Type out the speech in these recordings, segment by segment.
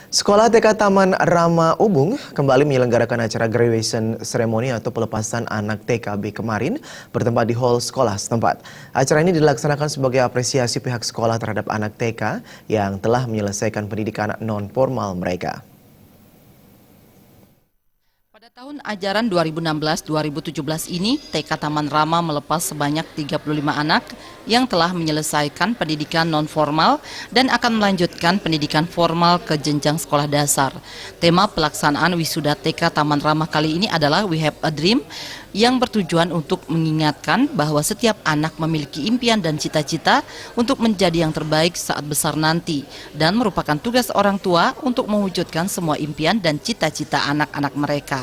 Sekolah TK Taman Rama Ubung kembali menyelenggarakan acara graduation ceremony atau pelepasan anak TKB kemarin bertempat di hall sekolah setempat. Acara ini dilaksanakan sebagai apresiasi pihak sekolah terhadap anak TK yang telah menyelesaikan pendidikan non-formal mereka. Pada tahun ajaran 2016-2017 ini, TK Taman Rama melepas sebanyak 35 anak yang telah menyelesaikan pendidikan non-formal dan akan melanjutkan pendidikan formal ke jenjang sekolah dasar. Tema pelaksanaan wisuda TK Taman Rama kali ini adalah We Have a Dream, yang bertujuan untuk mengingatkan bahwa setiap anak memiliki impian dan cita-cita untuk menjadi yang terbaik saat besar nanti, dan merupakan tugas orang tua untuk mewujudkan semua impian dan cita-cita anak-anak mereka.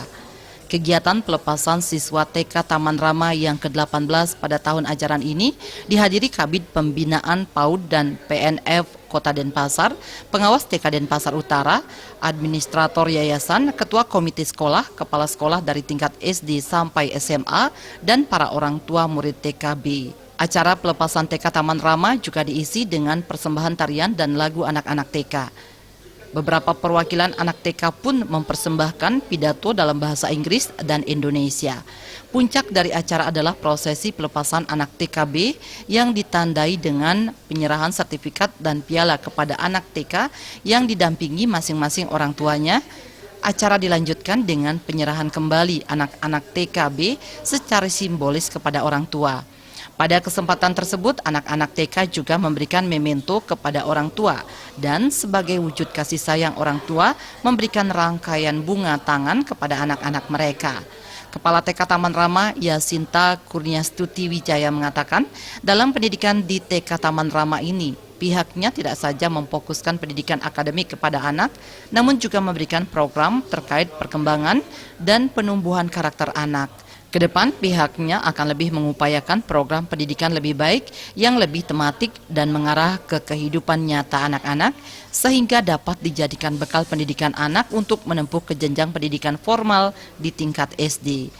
Kegiatan pelepasan siswa TK Taman Rama yang ke-18 pada tahun ajaran ini dihadiri Kabid Pembinaan PAUD dan PNF Kota Denpasar, pengawas TK Denpasar Utara, administrator yayasan, ketua komite sekolah, kepala sekolah dari tingkat SD sampai SMA, dan para orang tua murid TKB. Acara pelepasan TK Taman Rama juga diisi dengan persembahan tarian dan lagu anak-anak TK. Beberapa perwakilan anak TK pun mempersembahkan pidato dalam bahasa Inggris dan Indonesia. Puncak dari acara adalah prosesi pelepasan anak TKB yang ditandai dengan penyerahan sertifikat dan piala kepada anak TK yang didampingi masing-masing orang tuanya. Acara dilanjutkan dengan penyerahan kembali anak-anak TKB secara simbolis kepada orang tua. Pada kesempatan tersebut, anak-anak TK juga memberikan memento kepada orang tua dan sebagai wujud kasih sayang orang tua memberikan rangkaian bunga tangan kepada anak-anak mereka. Kepala TK Taman Rama, Yasinta Kurniastuti Wijaya mengatakan, dalam pendidikan di TK Taman Rama ini, pihaknya tidak saja memfokuskan pendidikan akademik kepada anak, namun juga memberikan program terkait perkembangan dan penumbuhan karakter anak. Kedepan pihaknya akan lebih mengupayakan program pendidikan lebih baik yang lebih tematik dan mengarah ke kehidupan nyata anak-anak sehingga dapat dijadikan bekal pendidikan anak untuk menempuh ke jenjang pendidikan formal di tingkat SD.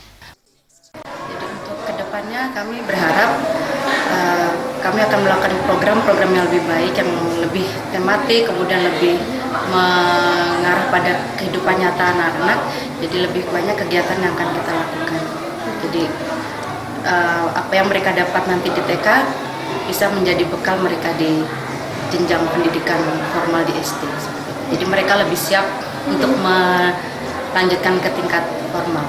Jadi untuk kedepannya kami berharap kami akan melakukan program-program yang lebih baik, yang lebih tematik, kemudian lebih mengarah pada kehidupan nyata anak-anak. Jadi lebih banyak kegiatan yang akan kita lakukan. Jadi apa yang mereka dapat nanti di TK bisa menjadi bekal mereka di jenjang pendidikan formal di SD. Jadi mereka lebih siap untuk melanjutkan ke tingkat formal.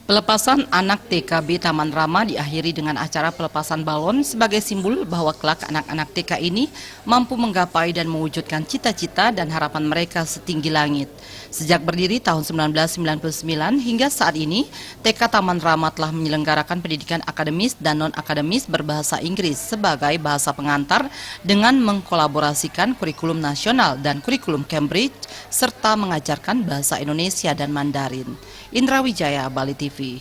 Pelepasan anak TKB Taman Rama diakhiri dengan acara pelepasan balon sebagai simbol bahwa kelak anak-anak TK ini mampu menggapai dan mewujudkan cita-cita dan harapan mereka setinggi langit. Sejak berdiri tahun 1999 hingga saat ini, TK Taman Rama telah menyelenggarakan pendidikan akademis dan non-akademis berbahasa Inggris sebagai bahasa pengantar dengan mengkolaborasikan kurikulum nasional dan kurikulum Cambridge serta mengajarkan bahasa Indonesia dan Mandarin. Indra Wijaya, Bali TV.